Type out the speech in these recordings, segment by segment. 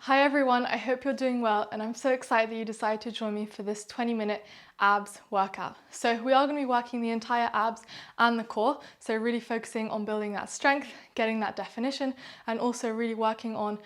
Hi everyone, I hope you're doing well and I'm so excited that you decided to join me for this 20-minute abs workout. So we are going to be working the entire abs and the core, so really focusing on building that strength, getting that definition, and also really working on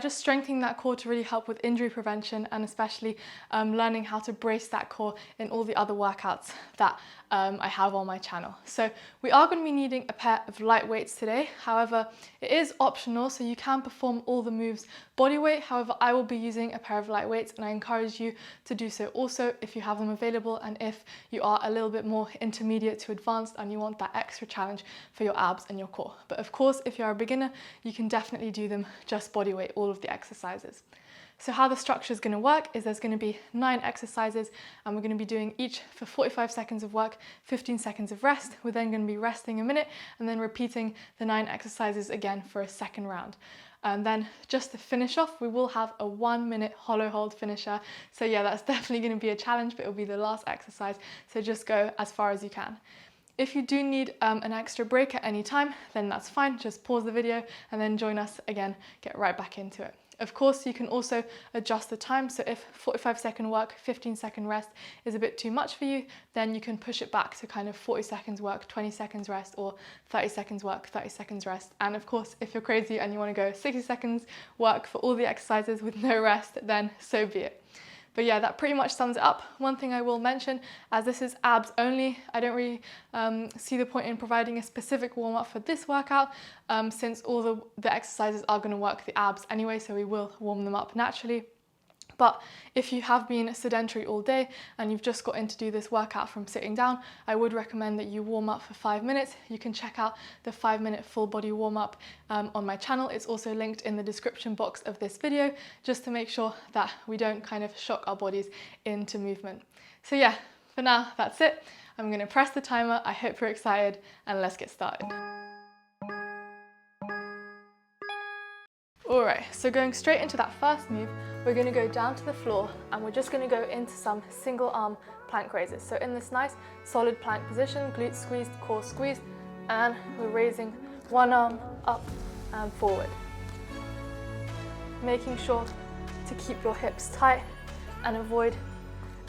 just strengthening that core to really help with injury prevention, and especially learning how to brace that core in all the other workouts that I have on my channel. So we are going to be needing a pair of light weights today. However, it is optional, so you can perform all the moves body weight. However, I will be using a pair of light weights and I encourage you to do so also if you have them available and if you are a little bit more intermediate to advanced and you want that extra challenge for your abs and your core. But of course, if you're a beginner, you can definitely do them just body weight, all of the exercises. So how the structure is going to work is there's going to be 9 exercises and we're going to be doing each for 45 seconds of work, 15 seconds of rest. We're then going to be resting a minute and then repeating the 9 exercises again for a second round. And then just to finish off, we will have a 1-minute hollow hold finisher. So yeah, that's definitely going to be a challenge, but it'll be the last exercise. So just go as far as you can. If you do need an extra break at any time, then that's fine. Just pause the video and then join us again, get right back into it. Of course, you can also adjust the time. So if 45-second work, 15-second rest is a bit too much for you, then you can push it back to kind of 40 seconds work, 20 seconds rest, or 30 seconds work, 30 seconds rest. And of course, if you're crazy and you want to go 60 seconds work for all the exercises with no rest, then so be it. But yeah, that pretty much sums it up. One thing I will mention, as this is abs only, I don't really see the point in providing a specific warm-up for this workout since all the exercises are going to work the abs anyway, so we will warm them up naturally. But if you have been sedentary all day and you've just got in to do this workout from sitting down, I would recommend that you warm up for 5 minutes. You can check out the 5-minute full body warm up on my channel. It's also linked in the description box of this video, just to make sure that we don't kind of shock our bodies into movement. So yeah, for now, that's it. I'm going to press the timer. I hope you're excited and let's get started. Alright, so going straight into that first move, we're going to go down to the floor and we're just going to go into some single arm plank raises. So in this nice solid plank position, glutes squeezed, core squeezed, and we're raising one arm up and forward. Making sure to keep your hips tight and avoid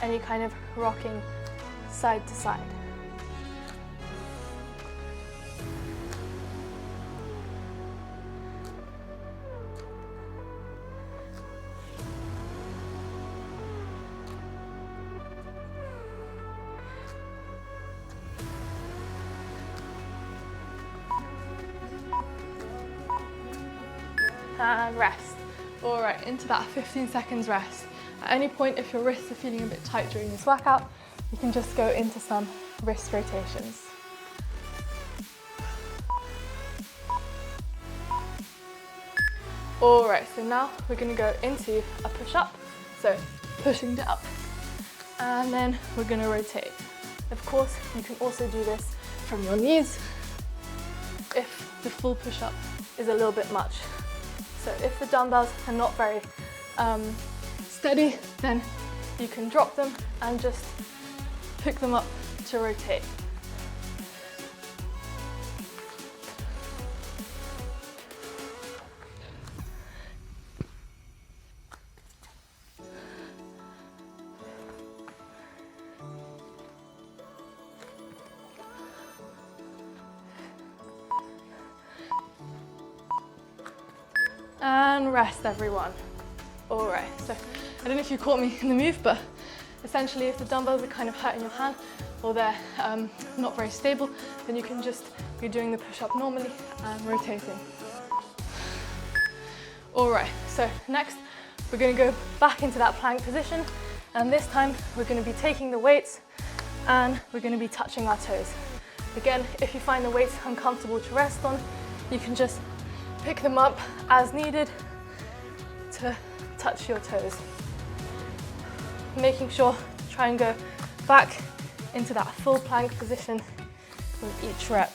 any kind of rocking side to side. And rest. All right, into that 15 seconds rest. At any point, if your wrists are feeling a bit tight during this workout, you can just go into some wrist rotations. All right, so now we're going to go into a push-up. So pushing it up, and then we're going to rotate. Of course, you can also do this from your knees if the full push-up is a little bit much. So if the dumbbells are not very steady, then you can drop them and just pick them up to rotate. And rest, everyone. All right, so I don't know if you caught me in the move, but essentially if the dumbbells are kind of hurting your hand or they're not very stable, then you can just be doing the push-up normally and rotating. All right, so next we're going to go back into that plank position, and this time we're going to be taking the weights and we're going to be touching our toes. Again, if you find the weights uncomfortable to rest on, you can just pick them up as needed to touch your toes. Making sure to try and go back into that full plank position with each rep.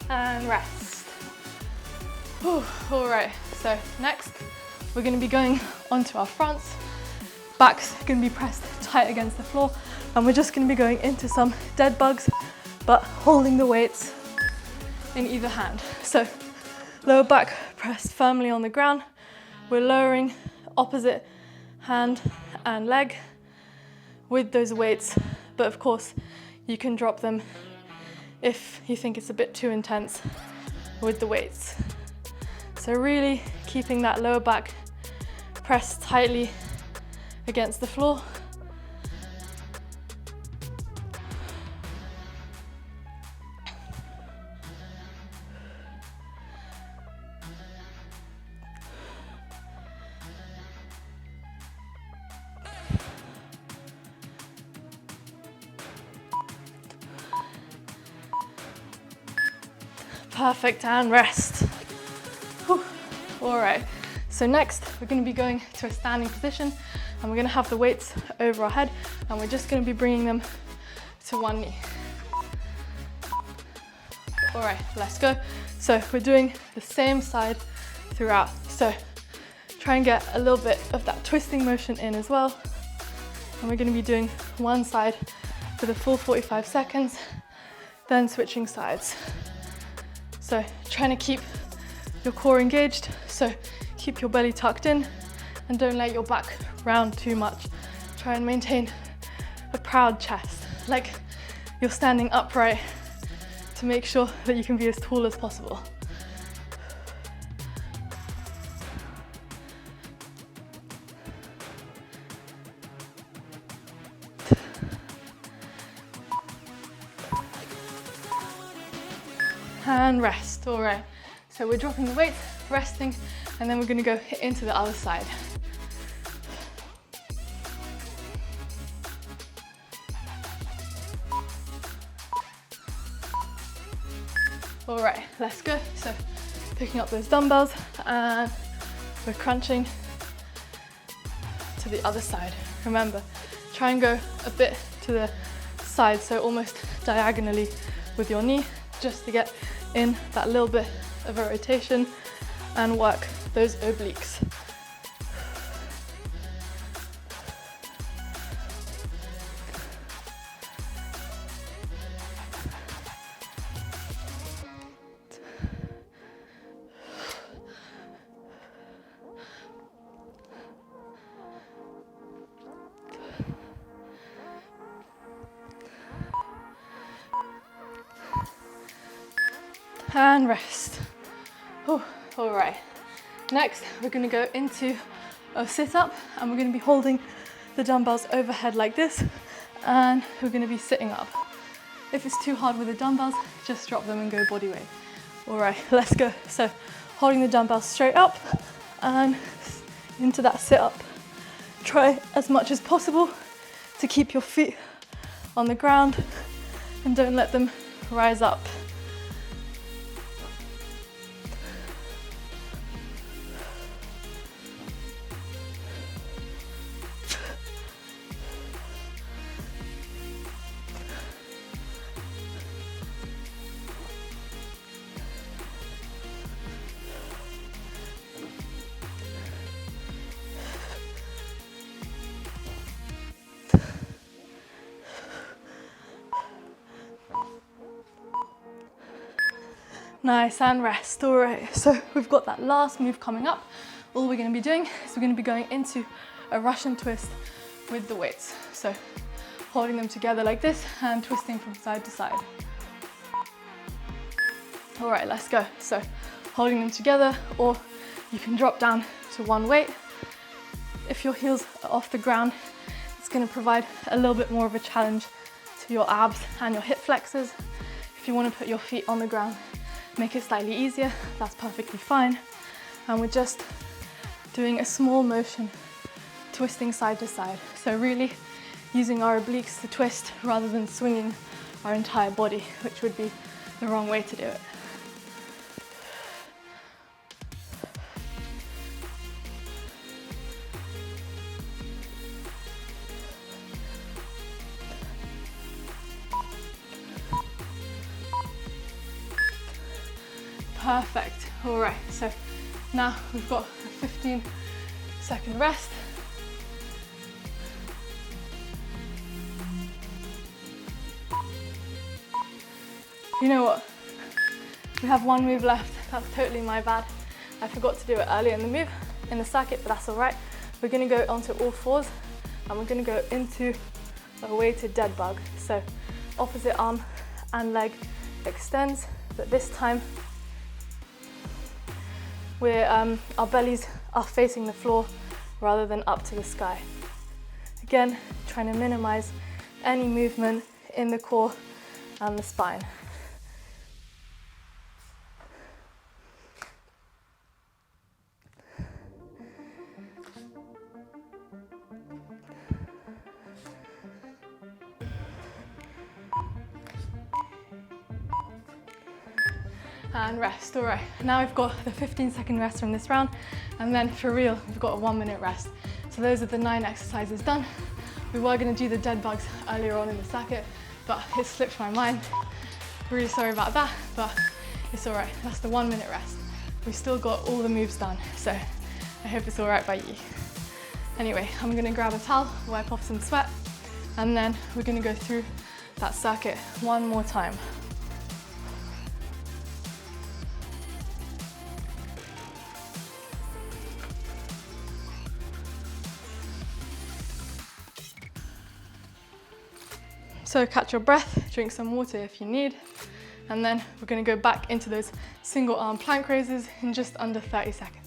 And rest. Whew. All right, so next we're going to be going onto our fronts. Back's going to be pressed tight against the floor, and we're just going to be going into some dead bugs, but holding the weights in either hand. So lower back pressed firmly on the ground. We're lowering opposite hand and leg with those weights, but of course you can drop them if you think it's a bit too intense with the weights. So really keeping that lower back pressed tightly against the floor. Perfect, and rest. Whew. All right, so next we're going to be going to a standing position, and we're going to have the weights over our head, and we're just going to be bringing them to one knee. All right, let's go. So we're doing the same side throughout. So try and get a little bit of that twisting motion in as well. And we're going to be doing one side for the full 45 seconds, then switching sides. So trying to keep your core engaged, so keep your belly tucked in and don't let your back round too much. Try and maintain a proud chest, like you're standing upright, to make sure that you can be as tall as possible. And rest. All right, so we're dropping the weights, resting, and then we're going to go into the other side. All right, let's go. So picking up those dumbbells, and we're crunching to the other side. Remember, try and go a bit to the side, so almost diagonally with your knee, just to get in that little bit of a rotation and work those obliques. And rest. Oh, all right. Next, we're going to go into a sit-up, and we're going to be holding the dumbbells overhead like this, and we're going to be sitting up. If it's too hard with the dumbbells, just drop them and go body weight. All right, let's go. So holding the dumbbells straight up and into that sit-up. Try as much as possible to keep your feet on the ground and don't let them rise up. Nice, and rest. All right, so we've got that last move coming up. All we're going to be doing is we're going to be going into a Russian twist with the weights. So holding them together like this and twisting from side to side. All right, let's go. So holding them together, or you can drop down to one weight. If your heels are off the ground, it's going to provide a little bit more of a challenge to your abs and your hip flexors. If you want to put your feet on the ground, make it slightly easier, that's perfectly fine. And we're just doing a small motion, twisting side to side. So really using our obliques to twist rather than swinging our entire body, which would be the wrong way to do it. Perfect. All right, so now we've got a 15-second rest. You know what? We have one move left. That's totally my bad. I forgot to do it earlier in the circuit, but that's all right. We're gonna go onto all fours and we're gonna go into a weighted dead bug. So opposite arm and leg extends, but this time our bellies are facing the floor rather than up to the sky. Again, trying to minimize any movement in the core and the spine. And rest. All right, now we've got the 15-second rest from this round, and then for real, we've got a 1-minute rest. So those are the 9 exercises done. We were gonna do the dead bugs earlier on in the circuit, but it slipped my mind. Really sorry about that, but it's all right. That's the 1-minute rest. We still got all the moves done, so I hope it's all right by you. Anyway, I'm gonna grab a towel, wipe off some sweat, and then we're gonna go through that circuit one more time. So catch your breath, drink some water if you need, and then we're gonna go back into those single arm plank raises in just under 30 seconds.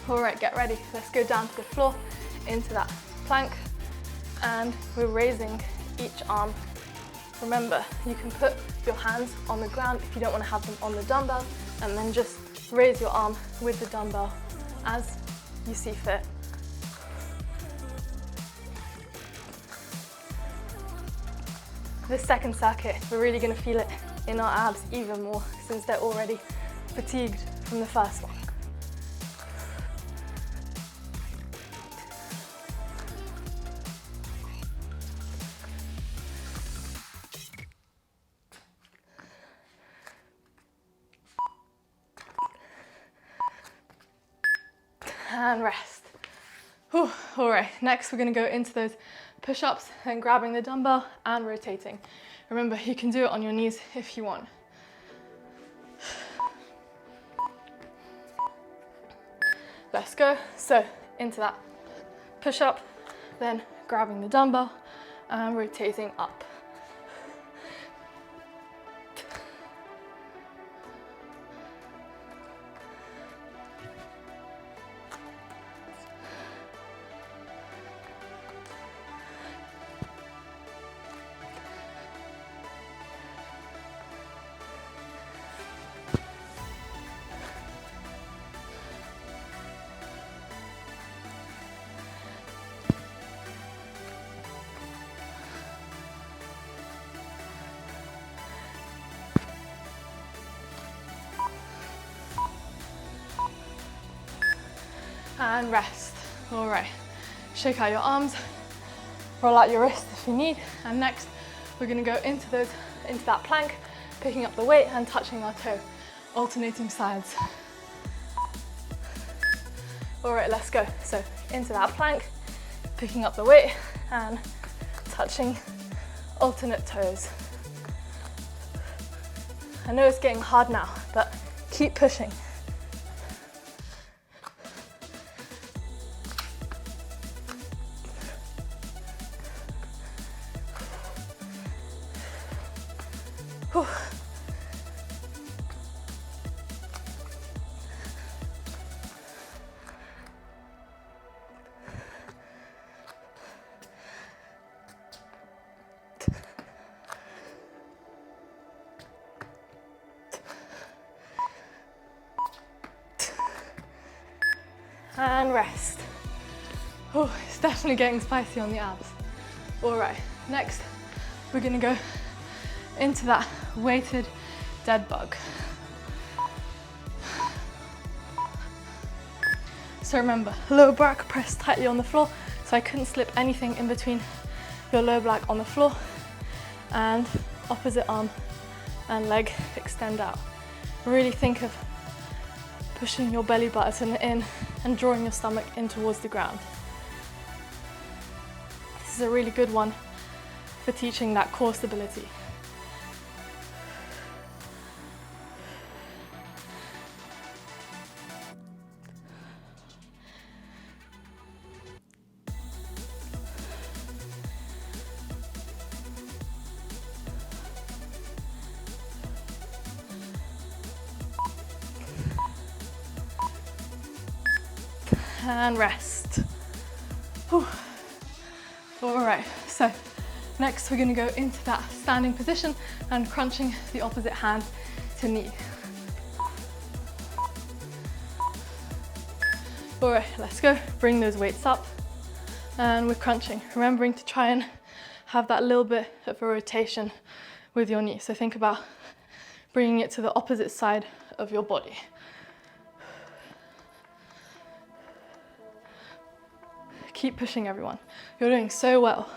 All right, get ready. Let's go down to the floor into that plank, and we're raising each arm. Remember, you can put your hands on the ground if you don't want to have them on the dumbbell, and then just raise your arm with the dumbbell as you see fit. This second circuit, we're really going to feel it in our abs even more since they're already fatigued from the first one. And rest. Whew. All right, next we're gonna go into those push-ups and grabbing the dumbbell and rotating. Remember, you can do it on your knees if you want. Let's go. So into that push-up, then grabbing the dumbbell and rotating up. And rest. All right, shake out your arms, roll out your wrists if you need, and next we're gonna go into that plank, picking up the weight and touching our toe, alternating sides. All right, let's go. So into that plank, picking up the weight and touching alternate toes. I know it's getting hard now, but keep pushing. Whew. and rest. Oh, it's definitely getting spicy on the abs. All right, next we're gonna go into that weighted dead bug. So remember, lower back press tightly on the floor so I couldn't slip anything in between your lower back on the floor, and opposite arm and leg extend out. Really think of pushing your belly button in and drawing your stomach in towards the ground. This is a really good one for teaching that core stability. And rest. Whew. All right, so next we're going to go into that standing position and crunching the opposite hand to knee. All right, let's go. Bring those weights up and we're crunching, remembering to try and have that little bit of a rotation with your knee. So think about bringing it to the opposite side of your body. Keep pushing, everyone. You're doing so well.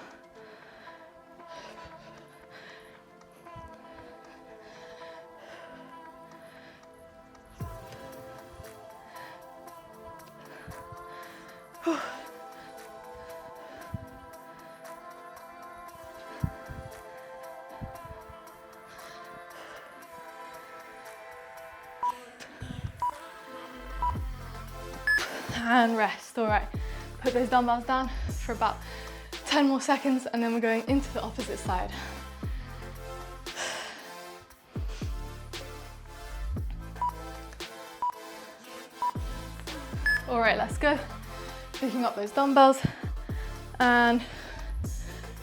And rest. All right, put those dumbbells down for about 10 more seconds and then we're going into the opposite side. All right, let's go. Picking up those dumbbells and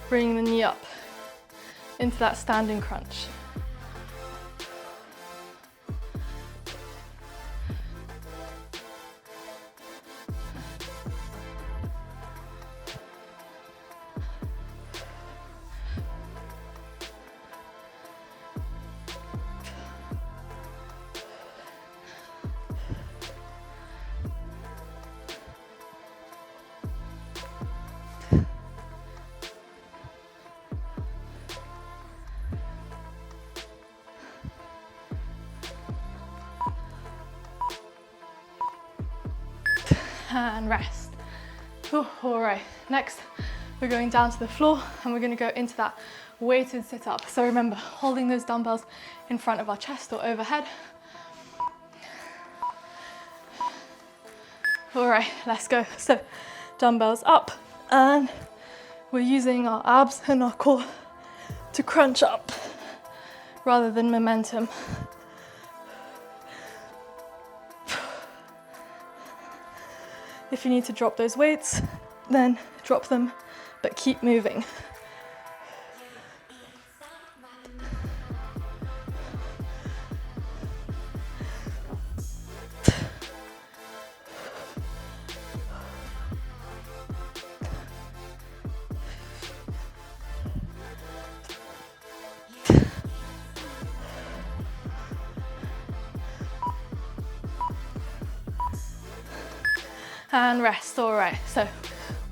bringing the knee up into that standing crunch. And rest. Ooh, all right, next we're going down to the floor and we're going to go into that weighted sit-up. So remember, holding those dumbbells in front of our chest or overhead. All right, let's go. So dumbbells up and we're using our abs and our core to crunch up rather than momentum. If you need to drop those weights, then drop them, but keep moving. And rest. All right, so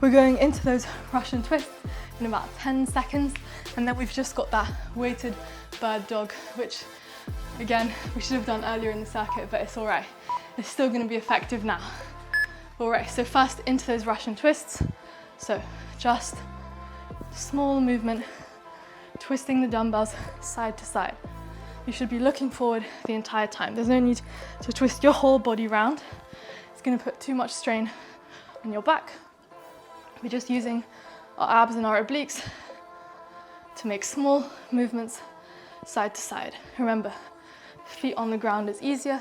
we're going into those Russian twists in about 10 seconds, and then we've just got that weighted bird dog, which again we should have done earlier in the circuit, but it's all right, it's still going to be effective now. All right, so first into those Russian twists. So just small movement, twisting the dumbbells side to side. You should be looking forward the entire time. There's no need to twist your whole body round. It's going to put too much strain on your back. We're just using our abs and our obliques to make small movements side to side. Remember, feet on the ground is easier,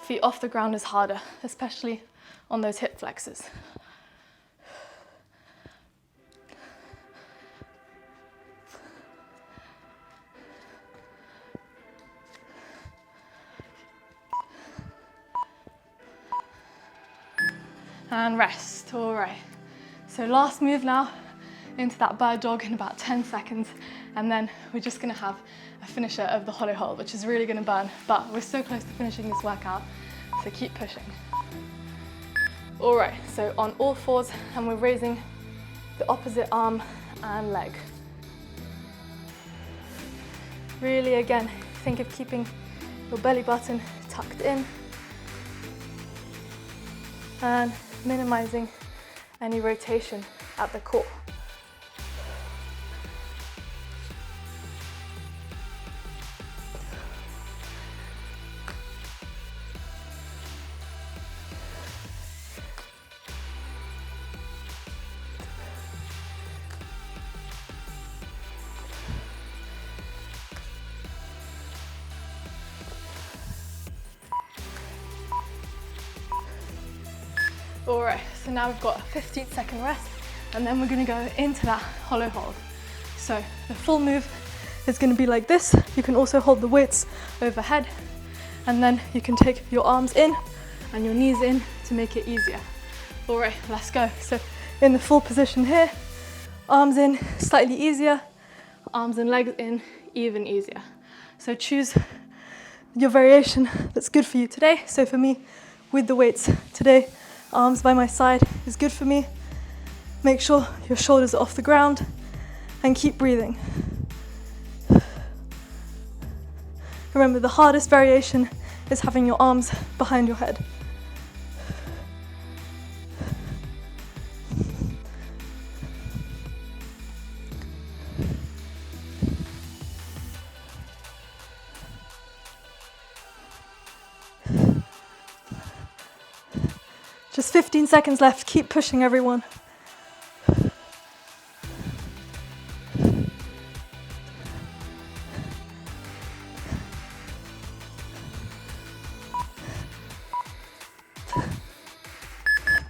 feet off the ground is harder, especially on those hip flexors. and rest. All right, so last move now into that bird dog in about 10 seconds, and then we're just gonna have a finisher of the hollow hold, which is really gonna burn, but we're so close to finishing this workout, so keep pushing. All right, so on all fours, and we're raising the opposite arm and leg. Really, again, think of keeping your belly button tucked in and minimizing any rotation at the core. All right, so now we've got a 15-second rest, and then we're gonna go into that hollow hold. So the full move is gonna be like this. You can also hold the weights overhead, and then you can take your arms in and your knees in to make it easier. All right, let's go. So in the full position here, arms in, slightly easier, arms and legs in, even easier. So choose your variation that's good for you today. So for me, with the weights today, arms by my side is good for me. Make sure your shoulders are off the ground and keep breathing. Remember, the hardest variation is having your arms behind your head. Just 15 seconds left. Keep pushing, everyone.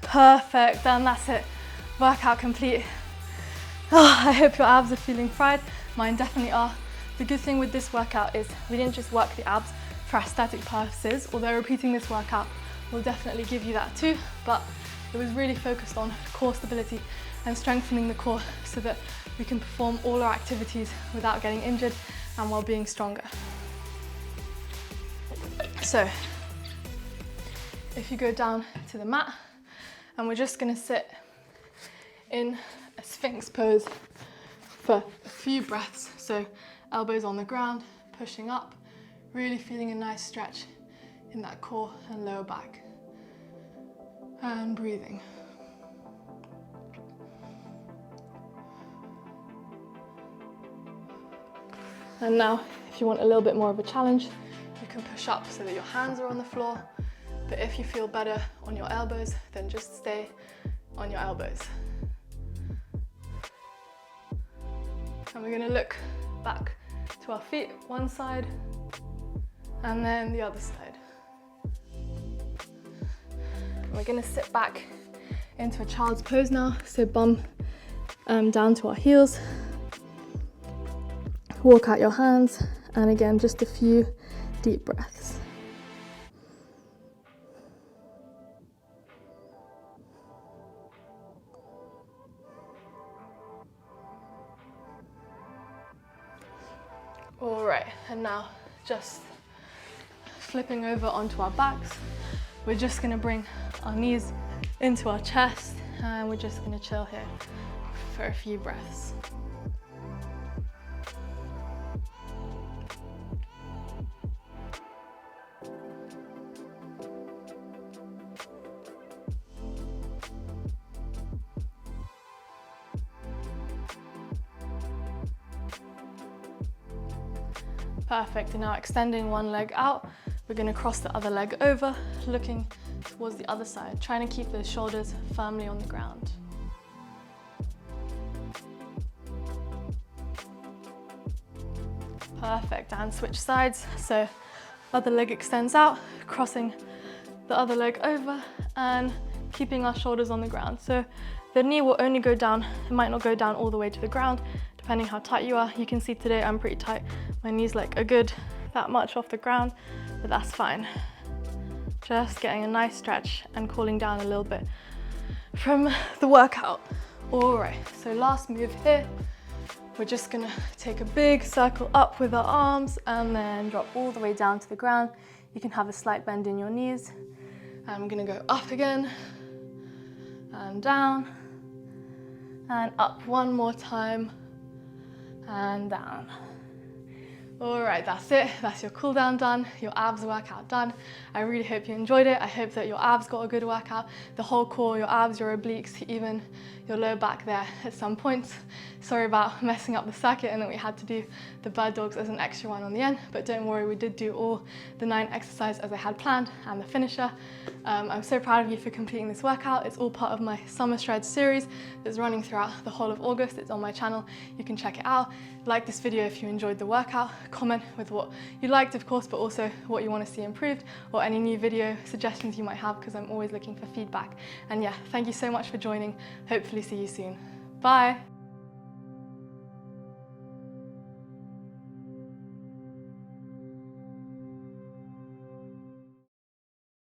Perfect, and that's it. Workout complete. Oh, I hope your abs are feeling fried. Mine definitely are. The good thing with this workout is we didn't just work the abs for aesthetic purposes, although repeating this workout will definitely give you that too, but it was really focused on core stability and strengthening the core so that we can perform all our activities without getting injured and while being stronger. So if you go down to the mat, and we're just gonna sit in a Sphinx pose for a few breaths. So elbows on the ground, pushing up, really feeling a nice stretch in that core and lower back. And breathing. And now, if you want a little bit more of a challenge, you can push up so that your hands are on the floor. But if you feel better on your elbows, then just stay on your elbows. And we're gonna look back to our feet, one side, and then the other side. We're gonna sit back into a child's pose now, so bum down to our heels. Walk out your hands, and again, just a few deep breaths. All right, and now just flipping over onto our backs. We're just gonna bring our knees into our chest, and we're just gonna chill here for a few breaths. Perfect, and now extending one leg out, we're gonna cross the other leg over, looking towards the other side, trying to keep the shoulders firmly on the ground. Perfect, and switch sides. So other leg extends out, crossing the other leg over and keeping our shoulders on the ground. So the knee will only go down, it might not go down all the way to the ground, depending how tight you are. You can see today I'm pretty tight. My knee's like a good that much off the ground, but that's fine. Just getting a nice stretch and cooling down a little bit from the workout. All right, so last move here. We're just gonna take a big circle up with our arms and then drop all the way down to the ground. You can have a slight bend in your knees. I'm gonna go up again and down and up one more time and down. All right, that's it. That's your cool down done, your abs workout done. I really hope you enjoyed it. I hope that your abs got a good workout, the whole core, your abs, your obliques, even your lower back there at some points. Sorry about messing up the circuit and that we had to do the bird dogs as an extra one on the end, but don't worry, we did do all the 9 exercises as I had planned and the finisher. I'm so proud of you for completing this workout. It's all part of my Summer Shred series that's running throughout the whole of August. It's on my channel. You can check it out. Like this video if you enjoyed the workout. Comment with what you liked, of course, but also what you want to see improved or any new video suggestions you might have, because I'm always looking for feedback. And yeah, thank you so much for joining. Hopefully see you soon. Bye.